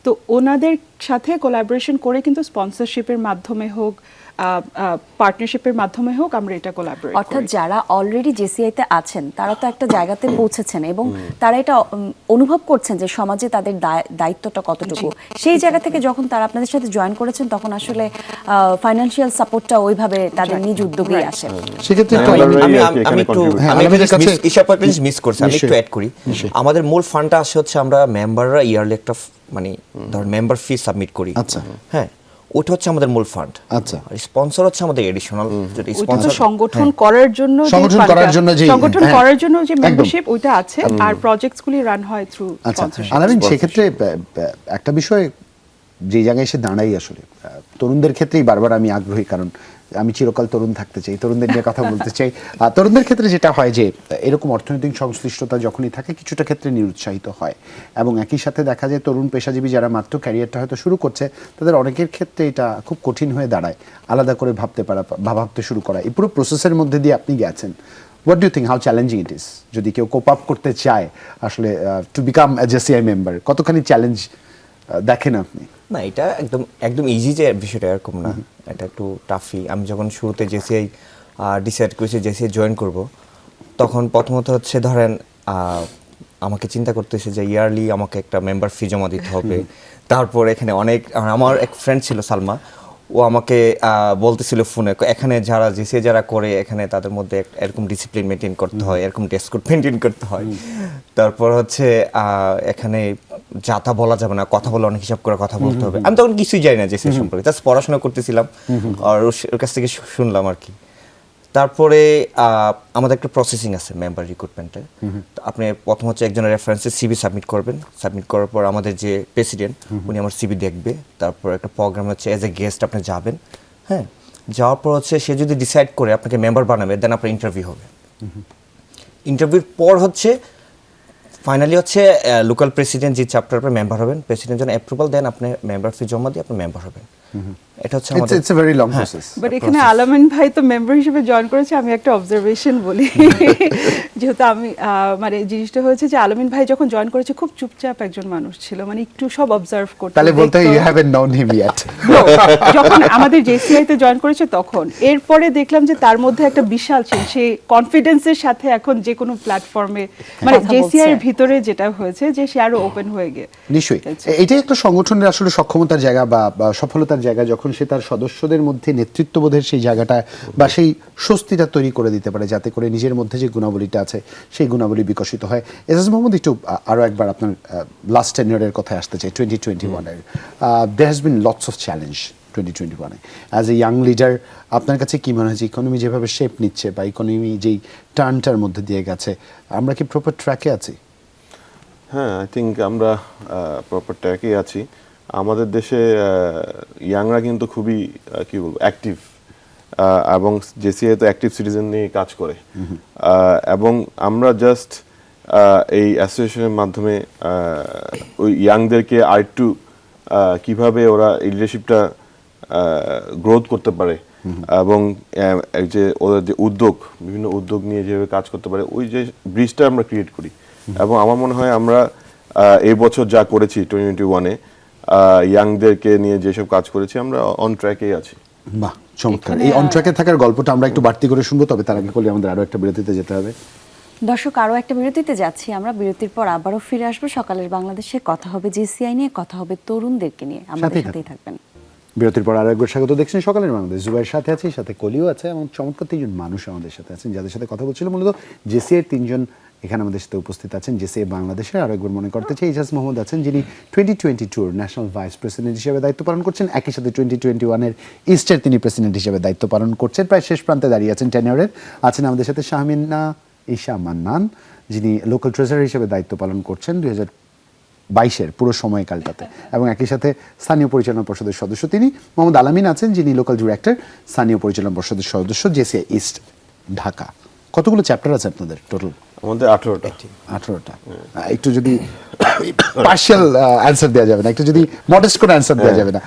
তো ওনাদের সাথে কোলাবোরেশন করে কিন্তু স্পন্সরশিপের মাধ্যমে হোক পার্টনারশিপের মাধ্যমে হোক আমরা এটা কোলাবোরেট অর্থাৎ করি। যারা অলরেডি জেসিআইতে আছেন তারা তো একটা জায়গাতে পৌঁছেছেন এবং তারা এটা অনুভব করছেন যে সমাজে তাদের দায়িত্বটা কতটুকু। সেই জায়গা থেকে যখন তারা আপনাদের সাথে জয়েন করেছেন তখন আসলে ফাইন্যান্সিয়াল সাপোর্টটা ওইভাবে তাদের নিজ উদ্যোগেই আসে। সেক্ষেত্রে একটু হ্যাঁ, আলামিন- আমরা- আমি আর কি এখানে আমি একটু contribute হ্যাঁ, আমি একটা আলমিনের জিনিস কাছে- ইসাপ একটা জিনিস মিস করছি, আমি একটু নিশ্চয়ই। অ্যাড করি। আমাদের মূল ফান্ডটা আসে হচ্ছে আমরা মেম্বাররা ইয়ারলি একটা মানে ধর মেম্বার ফি সাবমিট করি। আচ্ছা। হ্যাঁ, ওটা হচ্ছে আমাদের মূল ফান্ড। আচ্ছা। স্পন্সর হচ্ছে আমাদের এডিশনাল যেটা ওইটা তো স্পন্সর। সংগঠন করার জন্য যে সংগঠন ফান্ডটা- করার জন্য যে- সংগঠন হ্যাঁ, করার জন্য যে একদম। মেম্বারশিপ ওইটা আছে, আর প্রজেক্টসগুলি রান হয় থ্রু আচ্ছা স্পন্সরশিপ। আলামিন, সেক্ষেত্রে একটা বিষয় যে জায়গায় এসে দাঁড়াই আসলে তরুণদের ক্ষেত্রেই বারবার আমি আগ্রহী, কারণ আমি চিরকাল তরুণ থাকতে চাই, তরুণদের নিয়ে কথা বলতে চাই। তরুণদের ক্ষেত্রে যেটা হয় যে এরকম অর্থনৈতিক সংশ্লিষ্টতা যখনই থাকে কিছুটা ক্ষেত্রে নিরুৎসাহিত হয়, এবং একই সাথে দেখা যায় তরুণ পেশাজীবী যারা মাত্র ক্যারিয়ারটা হয়তো শুরু করছে তাদের অনেকের ক্ষেত্রে এটা খুব কঠিন হয়ে দাঁড়ায় আলাদা করে ভাবতে শুরু করা। এই পুরো প্রসেসের মধ্যে দিয়ে আপনি গেছেন। What do you think, how challenging it is যদি কেউ কোপ আপ করতে চায় আসলে to become a JCI member, কতখানি চ্যালেঞ্জ দেখেন আপনি? না, এটা একদম একদম ইজি যে বিষয়টা এরকম না, এটা একটু টাফই। আমি যখন শুরুতে জেসিআই ডিসাইড করেছি জেসিআই জয়েন করব, তখন প্রথমত হচ্ছে ধরেন আমাকে চিন্তা করতেছে যে ইয়ারলি আমাকে একটা মেম্বার ফি জমা দিতে হবে। তারপর এখানে অনেক আমার এক ফ্রেন্ড ছিল সালমা, ও আমাকে বলতেছিল ফোনে এখানে যারা জেসিআই যারা করে এখানে তাদের মধ্যে এরকম ডিসিপ্লিন মেনটেন করতে হয়, এরকম ড্রেস কোড মেনটেন করতে হয়। তারপর হচ্ছে এখানে যাতা বলা যাবে না, কথা বলে অনেক হিসাব করে কথা বলতে হবে। আমি তখন কিছুই জানি না জেসিআই সম্পর্কে, জাস্ট পড়াশোনা করতেছিলাম আর ওর কাছ থেকে শুনলাম আর কি। তারপরে আমাদের একটা প্রসেসিং আছে মেম্বার রিক্রুটমেন্টে। আপনি প্রথম হচ্ছে একজনের রেফারেন্সে সিভি সাবমিট করবেন, সাবমিট করার পর আমাদের যে প্রেসিডেন্ট উনি আমার সিভি দেখবে। তারপর একটা প্রোগ্রাম হচ্ছে অ্যাজ এ গেস্ট আপনি যাবেন। হ্যাঁ, যাওয়ার পর হচ্ছে সে যদি ডিসাইড করে আপনাকে মেম্বার বানাবে, দেন আপনার ইন্টারভিউ হবে। ইন্টারভিউর পর হচ্ছে ফাইনালি হচ্ছে লোকাল প্রেসিডেন্ট যে চ্যাপ্টার পর মেম্বার হবেন, প্রেসিডেন্ট যখন অ্যাপ্রুভাল দেন আপনি মেম্বার ফি জমা দিয়ে আপনি মেম্বার হবেন। এটা হচ্ছে আমাদের it's a very long process. But এখানে আলামিন ভাই তো মেম্বার হিসেবে জয়েন করেছে, আমি একটা অবজারভেশন বলি। যেহেতু আমি মানে জিনিসটা হয়েছে যে আলামিন ভাই যখন জয়েন করেছে খুব চুপচাপ একজন মানুষ ছিল, মানে একটু সব অবজার্ভ করতে। তাহলে বলতে you haven't known him yet. যখন আমাদের জেসিআই তে জয়েন করেছে তখন, এরপরে দেখলাম যে তার মধ্যে একটা বিশাল চেঞ্জ, সে কনফিডেন্সের সাথে এখন যে কোনো প্ল্যাটফর্মে মানে কথা জেসিআই এর বলছে। ভিতরে যেটা হয়েছে যে সে আরো ওপেন হয়ে গিয়ে। নিশ্চয়ই এটাই একটা সংগঠনের আসলে সক্ষমতার জায়গা বা সফলতার জায়গা, যখন সে তার সদস্যদের মধ্যে নেতৃত্ববোধের সেই জায়গাটা বা সেই স্বস্তিটা তৈরি করে দিতে পারে, যাতে করে নিজের মধ্যে যে গুণাবলীটা আছে সেই গুণাবলী বিকশিত হয়। এজাজ মোহাম্মদ, একটু আরও একবার আপনার লাস্ট টেনিয়রের কথায় আসতে চাই। 2021-এর there has been lots of challenge 2021-এ। অ্যাজ এ ইয়াং লিডার আপনার কাছে কী মনে হয়েছে ইকোনমি যেভাবে শেপ নিচ্ছে বা ইকোনমি যেই টার্নটার মধ্যে দিয়ে গেছে, আমরা কি প্রপার ট্র্যাকে আছি? হ্যাঁ, আই থিঙ্ক আমরা প্রপার ট্র্যাকেই আছি। আমাদের দেশে ইয়াংরা কিন্তু খুবই কি বলবো অ্যাক্টিভ, এবং জেসিআই তো অ্যাক্টিভ সিটিজেন নিয়ে কাজ করে। এবং আমরা জাস্ট এই অ্যাসোসিয়েশনের মাধ্যমে ওই ইয়াংদেরকে আরেকটু কিভাবে ওরা এই লিডারশিপটা গ্রোথ করতে পারে, এবং এই যে ওদের যে উদ্যোগ, বিভিন্ন উদ্যোগ নিয়ে যেভাবে কাজ করতে পারে, ওই যে ব্রিজটা আমরা ক্রিয়েট করি। এবং আমার মনে হয় আমরা এই বছর যা করেছি 2021-এ ইয়াংদেরকে নিয়ে যেসব কাজ করেছি আমরা অন ট্র্যাকেই আছি। বাহ, চমৎকার। এই অন ট্র্যাকে থাকার গল্পটা আমরা একটু বাড়তি করে শুনবো, তবে তার আগে করলে আমাদের আরও একটা বিরতিতে যেতে হবে। দর্শক, আরও একটা বিরতিতে যাচ্ছি আমরা। বিরতির পর আবারও ফিরে আসবো। সকালের বাংলাদেশে কথা হবে জেসিআই নিয়ে, কথা হবে তরুণদেরকে নিয়ে। আমাদের সাথেই থাকবেন। বিরতির পর আরো একবার স্বাগত। দেখছেন সকালের বাংলাদেশ। জুবাইয়ের সাথে আছি, সাথে কলিও আছে, এবং চমৎকার তিনজন মানুষ আমাদের সাথে আছেন যাদের সাথে কথা বলছিল। মূলত জেসিআই তিনজন এখানে আমাদের সাথে উপস্থিত আছেন। জেসিআই বাংলাদেশের আরো একবার মনে করতে চাই এজাজ মোহাম্মদ আছেন, যিনি 2022 ন্যাশনাল ভাইস প্রেসিডেন্ট হিসেবে দায়িত্ব পালন করছেন। একই সাথে 2021-এর ইস্টের তিনি প্রেসিডেন্ট হিসেবে দায়িত্ব পালন করছেন, প্রায় শেষ প্রান্তে দাঁড়িয়ে আছেন টেনিয়রের। আছেন আমাদের সাথে শাহমিনা ঈশা মান্নান, যিনি লোকাল ট্রেজারার হিসেবে দায়িত্ব পালন করছেন 2022-এর পুরো সময়কালটাতে, এবং একই সাথে স্থানীয় পরিচালনা পর্ষদের সদস্য তিনি। মোহাম্মদ আলামিন আছেন, যিনি লোকাল ডিরেক্টর স্থানীয় পরিচালনা পর্ষদের সদস্য জেসিআই ইস্ট ঢাকা। কতগুলো চ্যাপ্টার আছে আপনাদের টোটাল? আমাদের 18টা। একটু যদি পার্শিয়াল অ্যান্সার দেওয়া যাবে না, একটু যদি মডেস্ট করে অ্যান্সার দেওয়া যাবে না,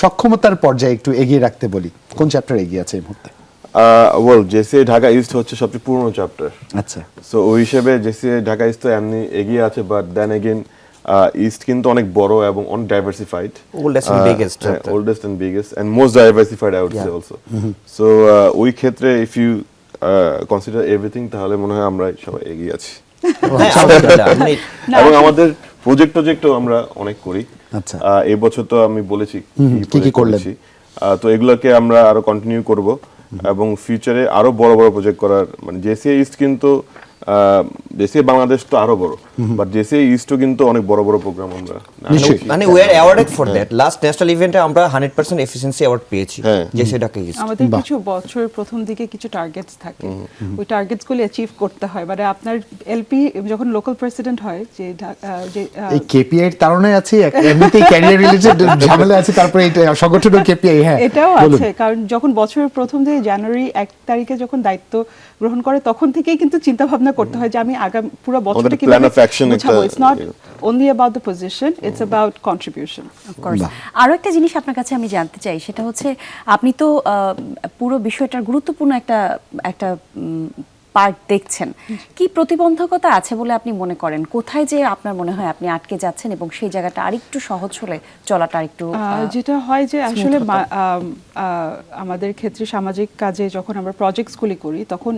সক্ষমতার পর্যায়ে একটু এগিয়ে রাখতে বলি, কোন চ্যাপ্টার এগিয়ে আছে এই মুহূর্তে? ওয়েল, জেসিআই ঢাকা ইস্ট হচ্ছে সবচেয়ে পুরনো চ্যাপ্টার। আচ্ছা, সো ওই হিসেবে জেসিআই ঢাকা ইস্ট তো এমনি এগিয়ে আছে, বাট দেন এগেইন ইস্ট কিন্তু অনেক বড় এবং অনেক diversified, Oldest and biggest chapter. oldest and biggest and most diversified I would say Yeah. also. So ওই ক্ষেত্রে if you consider everything তাহলে মনে হয় আমরা সবাই এগিয়ে আছি। হ্যাঁ, আলহামদুলিল্লাহ, আমি এবং আমাদের প্রজেক্টও আমরা অনেক করি। আচ্ছা। এই বছর তো আমি বলেছি কি project করলেন? করেছি। তো এগুলোকে আমরা আরো কন্টিনিউ করব এবং ফিউচারে আরো বড় বড় প্রজেক্ট করার, মানে জেসিআই ইস্ট কিন্তু জেসিআই বাংলাদেশ তো আরো বড়, বাট জেসিআই ইস্টও কিন্তু অনেক বড় বড় প্রোগ্রাম আমরা নিশ্চয়ই। মানে we are awarded for that. Last national ইভেন্টে আমরা 100% এফিসিয়েন্সি অ্যাওয়ার্ড পেয়েছি, হ্যাঁ। যে সেটাকে আমাদের কিছু বছরের প্রথম দিকে কিছু টার্গেটস থাকে, ওই টার্গেটসগুলি অ্যাচিভ করতে হয়। মানে আপনার এলপি যখন লোকাল প্রেসিডেন্ট হয়, যে এই কেপিআই এর তাড়নায় আছে, এমনিতেই ক্যারিয়ার রিলেটেড ঝামেলা আছে, তারপরে এটা সংগঠনের কেপিআই। হ্যাঁ, এটাও বলুন। আছে, কারণ যখন বছরের প্রথম দিকে জানুয়ারি 1 তারিখে যখন দায়িত্ব গ্রহণ করে, তখন থেকেই কিন্তু চিন্তা ভাবনা করতে হয় যে আমি আগামী পুরো বছরটা আমাদের কিভাবে plan of action গুছাবো। একটা- it's not only about the position, it's about contribution. Of course. আরও একটা জিনিস আপনার কাছে আমি জানতে চাই, সেটা হচ্ছে আপনি তো পুরো বিষয়টার গুরুত্বপূর্ণ একটা পার্ট দেখছেন। কি প্রতিবন্ধকতা আছে বলে আপনি মনে করেন? কোথায় যে আপনার মনে হয় আপনি আটকে যাচ্ছেন এবং সেই জায়গাটা আরেকটু সহজ হলে চলাটা আরেকটু যেটা হয় যে আসলে হতো? আমাদের ক্ষেত্রে সামাজিক কাজে যখন আমরা প্রজেক্টসগুলি করি, তখন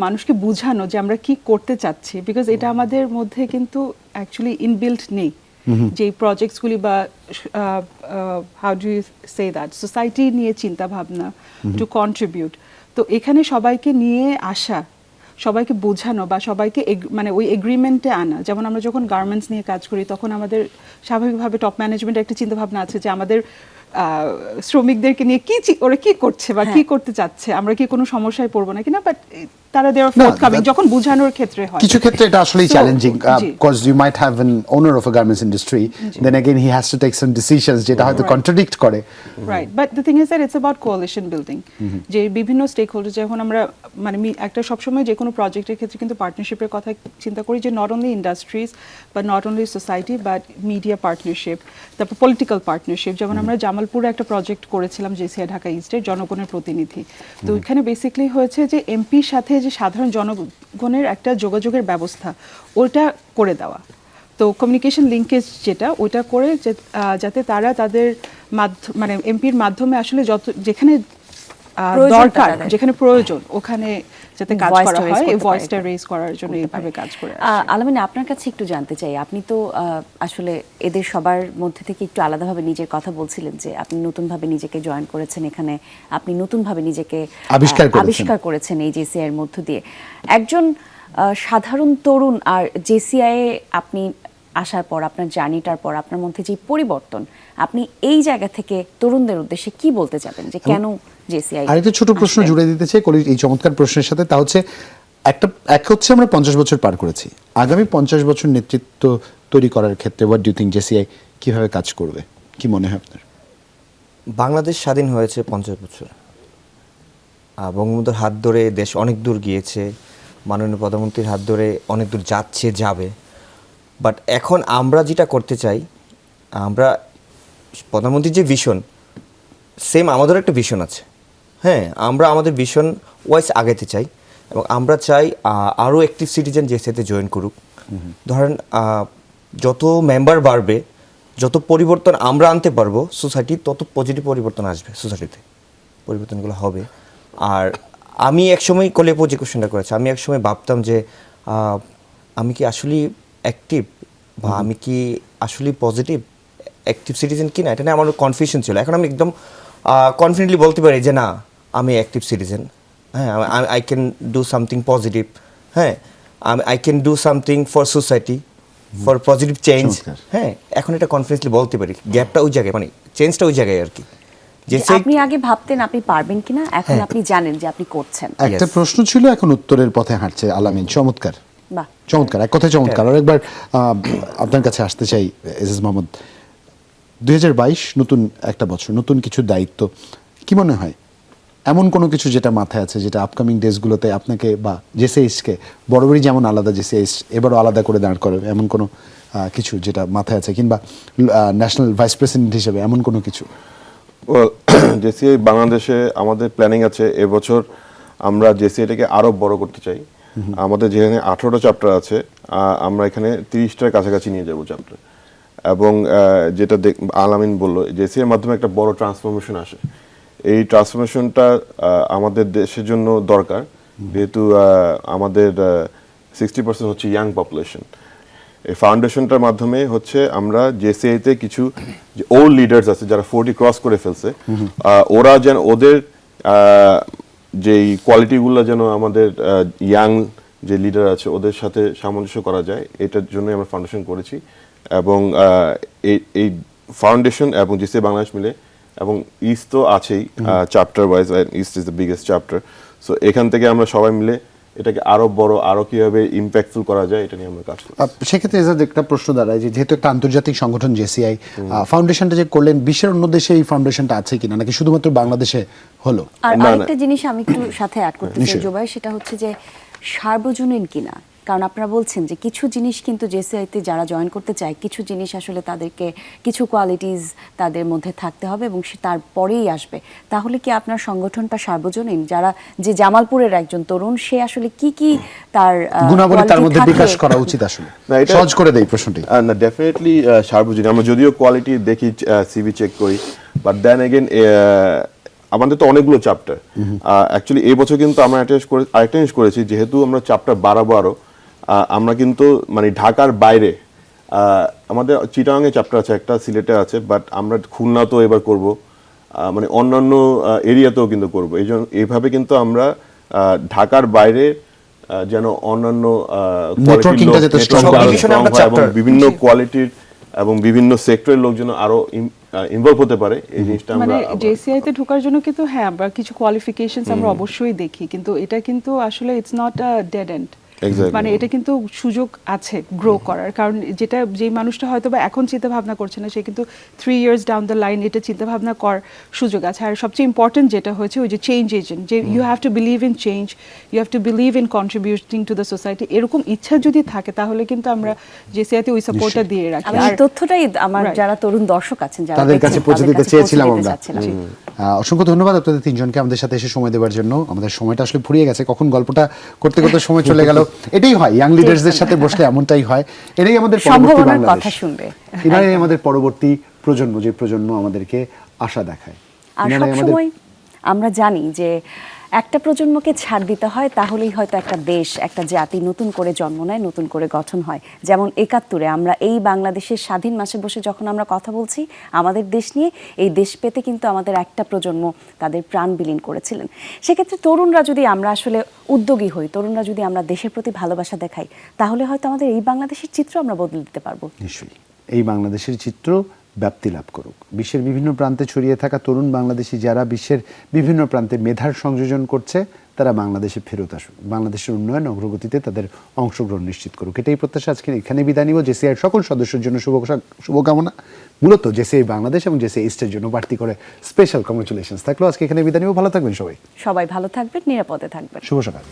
মানুষকে বোঝানো যে আমরা কি করতে চাচ্ছি, বিকজ এটা আমাদের মধ্যে কিন্তু অ্যাকচুয়ালি ইনবিল্ট নেই, যে প্রজেক্টসগুলি বা how do you say that society নিয়ে চিন্তা ভাবনা টু কন্ট্রিবিউট। তো এখানে সবাইকে নিয়ে আসা, সবাইকে বোঝানো বা সবাইকে মানে ওই এগ্রিমেন্টে আনা। যেমন আমরা যখন গার্মেন্টস নিয়ে কাজ করি, তখন আমাদের স্বাভাবিকভাবে টপ ম্যানেজমেন্টের একটা চিন্তা ভাবনা আছে যে আমাদের শ্রমিকদেরকে নিয়ে ওরা কি করছে বা কি করতে চাচ্ছে, আমরা কি কোনো সমস্যায় পড়বো না কিনা, বাট তারা দেয়ার ফোর্থকামিং যখন বোঝানোর ক্ষেত্রে হয়। কিছু ক্ষেত্রে এটা আসলেই So, চ্যালেঞ্জিং, জি। Because you might have an owner of a garments industry, then again he has to take some decisions যেটা হয়তো Right. কন্ট্রাডিক্ট করে। Right, but the thing is that it's about coalition building, যে বিভিন্ন stake holder, যখন আমরা মানে একটা সবসময় যে কোনো প্রজেক্টের ক্ষেত্রে কিন্তু পার্টনারশিপের কথা চিন্তা করি, যে নট অনলি ইন্ডাস্ট্রিজ বা not only society but media partnership, তারপর পলিটিক্যাল পার্টনারশিপ। যেমন আমরা জামালপুরে একটা প্রজেক্ট করেছিলাম জেসিআই ঢাকা ইস্টের জনগণের প্রতিনিধি। তো এখানে বেসিক্যালি হয়েছে যে এমপির সাথে যে সাধারণ জনগণের একটা যোগাযোগের ব্যবস্থা, ওটা করে দেওয়া। তো কমিউনিকেশন লিঙ্কেজ যেটা, ওটা করে যাতে তারা তাদের মানে এমপির মাধ্যমে আসলে যেখানে প্রয়োজনটা দরকার, তাদের। যেখানে প্রয়োজন, ওখানে যাতে কাজ Voice করা টা raise হয়, এই করতে ভয়েসটা পারে। রেজ করার জন্য এইভাবে কাজ করে আলামিন, আপনার কাছে একটু জানতে চাই, আপনি তো আসলে এদের সবার মধ্যে থেকে একটু আলাদাভাবে নিজের কথা বলছিলেন যে আপনি নতুনভাবে নিজেকে জয়েন করেছেন এখানে, আপনি নতুনভাবে নিজেকে আবিষ্কার করেছেন এই জেসিআই এর মধ্য দিয়ে। একজন সাধারণ তরুণ আর জেসিআই আপনি আসার পর, আপনার জার্নিটার পর আপনার মধ্যে যে পরিবর্তন, আপনি এই জায়গা থেকে তরুণদের উদ্দেশ্যে কি বলতে চাবেন যে কেন জেসিআই? আরেকটা ছোট প্রশ্ন জুড়ে দিতে চাই কলির এই চমৎকার প্রশ্নের সাথে, তা হচ্ছে এক হচ্ছে আমরা 50 বছর পার করেছি, আগামী 50 বছর নেতৃত্ব তৈরি করার ক্ষেত্রে what do you think JCI কিভাবে কাজ করবে, কি মনে হয় আপনার? বাংলাদেশ স্বাধীন হয়েছে 50 বছর, বঙ্গবন্ধুর হাত ধরে দেশ অনেক দূর গিয়েছে, মাননীয় প্রধানমন্ত্রীর হাত ধরে অনেক দূর যাচ্ছে, যাবে। বাট এখন আমরা যেটা করতে চাই, আমরা প্রধানমন্ত্রীর যে ভিশন, সেম আমাদেরও একটা ভিশন আছে। হ্যাঁ, আমরা আমাদের ভিশন ওয়াইজ আগাইতে চাই এবং আমরা চাই আরও অ্যাক্টিভ সিটিজেন যে সাথে জয়েন করুক। ধরেন যত মেম্বার বাড়বে, যত পরিবর্তন আমরা আনতে পারবো সোসাইটি, তত পজিটিভ পরিবর্তন আসবে সোসাইটিতে, পরিবর্তনগুলো হবে। আর আমি একসময় কলেপো যে কোয়েশ্চেনটা করেছি, আমি একসময় ভাবতাম যে আমি কি আসলেই অ্যাক্টিভ বা আমি কি আসলেই পজিটিভ অ্যাক্টিভ সিটিজেন কিনা, এটা নিয়ে আমার কনফিউশন ছিল। এখন আমি একদম কনফিডেন্টলি বলতে পারি যে না, আমি অ্যাক্টিভ সিটিজেন। হ্যাঁ, I can do something positive. হ্যাঁ, I can do something for society, for positive change. হ্যাঁ, এখন এটা কনফিডেন্টলি বলতে পারি। গ্যাপটা ওই জায়গায়, মানে চেঞ্জটা ওই জায়গায় আর কি। আপনি আগে ভাবতেন আপনি পারবেন কিনা, এখন আপনি জানেন যে আপনি করছেন। একটা প্রশ্ন ছিল, এখন উত্তরের পথে হাঁটছে আলামিন। চমৎকার, বাহ, চমৎকার, এক কথায় চমৎকার। আর একবার আপনার কাছে আসতে চাই এজাজ মাহমুদ, 2022 নতুন একটা বছর, নতুন কিছু দায়িত্ব, কি মনে হয় এমন কোনো কিছু যেটা মাথায় আছে, যেটা আপকামিং ডেজগুলোতে আপনাকে বা জেসিআইকে, বরাবরই যেমন আলাদা জেসিআই এবারও আলাদা করে দাঁড় করবে, এমন কোনো কিছু যেটা মাথায় আছে, কিংবা ন্যাশনাল ভাইস প্রেসিডেন্ট হিসেবে এমন কোনো কিছু? জেসিআই বাংলাদেশে আমাদের প্ল্যানিং আছে এবছর আমরা জেসিআইটাকে আরো বড় করতে চাই। আমাদের যেখানে 18টা চ্যাপ্টার আছে, আমরা এখানে 30টার কাছাকাছি নিয়ে যাব চ্যাপ্টার। এবং যেটা আলামিন বললো, জেসিআই এর মাধ্যমে একটা বড় ট্রান্সফরমেশন আসে। এই ট্রান্সফরমেশনটা আমাদের দেশের জন্য দরকার, যেহেতু আমাদের 60% হচ্ছে ইয়াং পপুলেশন। এই ফাউন্ডেশনটার মাধ্যমে হচ্ছে আমরা জেসিআইতে কিছু ওল্ড লিডার্স আছে যারা 40 ক্রস করে ফেলছে, ওরা যেন ওদের যেই কোয়ালিটিগুলো যেন আমাদের ইয়াং যে লিডার আছে ওদের সাথে সামঞ্জস্য করা যায়, এটার জন্যই আমরা ফাউন্ডেশন করেছি। এবং এই ফাউন্ডেশন এবং জেসিআই বাংলাদেশ মিলে, এবং ইস্ট তো আছেই chapter wise, east is the biggest chapter. So এখান থেকে আমরা সবাই মিলে এটাকে আরো বড়, আরো কিভাবে ইম্প্যাক্টফুল করা যায় এটা নিয়ে আমরা কাজ করি। সেক্ষেত্রে এজাজ একটা প্রশ্ন দাঁড়ায় যে যেহেতু একটা আন্তর্জাতিক সংগঠন জেসিআই, ফাউন্ডেশনটা যে করলেন, বিশ্বের অন্য দেশে এই ফাউন্ডেশনটা আছে কিনা, নাকি শুধুমাত্র বাংলাদেশে হলো? আর না, আরেকটা জিনিস আমি একটু সাথে অ্যাড করতে চাই নিশ্চয়ই। জুবাই, সেটা হচ্ছে যে সার্বজনীন কিনা। কারণ আপনারা বলছেন যে কিছু জিনিস কিন্তু জেসিআইতে যারা জয়েন করতে চায়, কিছু জিনিস আসলে তাদেরকে কিছু কোয়ালিটিস তাদের মধ্যে থাকতে হবে এবং সে তারপরেই আসবে। তাহলে কি আপনার সংগঠনটা সার্বজনীন? যারা যে জামালপুরের একজন তরুণ, সে আসলে কি কি তার গুণাবলী তার quality মধ্যে থাকলে- বিকাশ করা উচিত আসলে? না, এটা- সহজ করে দেই প্রশ্নটি। না, ডেফিনেটলি সার্বজনীন। আমরা যদিও কোয়ালিটি দেখি, সিভি চেক করি, বাট দেন এগেন আমাদের তো অনেকগুলো চ্যাপ্টার। অ্যাকচুয়ালি এই বছর কিন্তু আমরা আরেকটা জিনিস করেছি, যেহেতু আমরা চ্যাপ্টার বাড়াবো আরো, আমরা কিন্তু মানে ঢাকার বাইরে আমাদের চিটাগাংয়ে চ্যাপ্টার আছে একটা, সিলেটে আছে, বাট আমরা খুলনা তো এবার করব, মানে অন্যান্য এরিয়াতেও কিন্তু করব। এইভাবে কিন্তু আমরা ঢাকার বাইরে যেন অন্যান্য Networking-টা যাতে strong হয়। এবং Division আমরা chapter। বিভিন্ন কোয়ালিটির এবং বিভিন্ন সেক্টরের লোক যেন আরো ইনভলভ হতে পারে, এই জিনিসটা মানে আমরা জেসিআই তে ঢোকার জন্য কিন্তু হ্যাঁ আমরা কিছু কোয়ালিফিকেশনস আমরা অবশ্যই দেখি, কিন্তু এটা কিন্তু আসলে it's not a dead and. Exactly. মানে এটা কিন্তু সুযোগ আছে গ্রো করার, কারণ যেটা যেই মানুষটা হয়তো বা এখন চিন্তা ভাবনা করছে না, সে কিন্তু 3 ইয়ার্স ডাউন দ্য লাইন এটা চিন্তা ভাবনা করার সুযোগ আছে। আর সবচেয়ে ইম্পর্টেন্ট যেটা হয়েছে ওই যে চেঞ্জ এজেন্ট, যে you have to believe in change, you have to believe in contributing to the society, এরকম ইচ্ছা যদি থাকে তাহলে কিন্তু আমরা জেসিআইতে ওই সাপোর্টটা দিয়ে রাখি। আমি আর এই তথ্যটাই আমার Right. যারা তরুণ দর্শক আছেন যারা তাদের কাছে দেখছেন, পৌঁছে তাদের দিতে কাছে চেয়েছিলাম পৌঁছে দিতে আমরা। চাচ্ছিলাম। অসংখ্য ধন্যবাদ আপনাদের তিনজনকে আমাদের সাথে এসে সময় দেওয়ার জন্য। আমাদের সময়টা আসলে ফুরিয়ে গেছে, কখন গল্পটা করতে করতে সময় চলে গেল। এটাই হয় ইয়াং লিডার্সদের সাথে বসলে, এমনটাই হয়। এটাই আমাদের পরবর্তী সম্ভাবনার বাংলাদেশ, কথা শুনবে। এনারাই আমাদের পরবর্তী প্রজন্ম, যে প্রজন্ম আমাদেরকে আশা দেখায়। আর এনারাই আমাদের সবসময় আমরা জানি যে একটা প্রজন্মকে ছাড় দিতে হয়, তাহলেই হয়তো একটা দেশ, একটা জাতি নতুন করে জন্ম নেয়, নতুন করে গঠন হয়। যেমন ৭১-এ আমরা এই বাংলাদেশের স্বাধীন মাসে বসে যখন আমরা কথা বলছি আমাদের দেশ নিয়ে, এই দেশ পেতে কিন্তু আমাদের একটা প্রজন্ম তাদের প্রাণ বিলীন করেছিলেন। সেক্ষেত্রে তরুণরা যদি আমরা আসলে উদ্যোগী হই, তরুণরা যদি আমরা দেশের প্রতি ভালোবাসা দেখাই, তাহলে হয়তো আমাদের এই বাংলাদেশের চিত্র আমরা বদলে দিতে পারবো। নিশ্চয়ই এই বাংলাদেশের চিত্র ব্যাপ্তি লাভ করুক। বিশ্বের বিভিন্ন প্রান্তে ছড়িয়ে থাকা তরুণ বাংলাদেশি যারা বিশ্বের বিভিন্ন প্রান্তে মেধার সংযোজন করছে, তারা বাংলাদেশে ফেরত আসুক, বাংলাদেশের উন্নয়ন অগ্রগতিতে তাদের অংশগ্রহণ নিশ্চিত করুক। এটাই প্রত্যাশা। আজকে এখানে বিদায় নিব। জেসিআইয়ের সকল সদস্যের জন্য শুভকামনা, মূলত জেসিআই বাংলাদেশ এবং জেসিআই ইস্টের জন্য বাড়তি করে স্পেশাল কংগ্রেচুলেশনস থাকলো। আজকে এখানে বিদায় নিব। ভালো থাকবেন সবাই। সবাই ভালো থাকবেন, নিরাপদে থাকবেন। শুভ সকাল।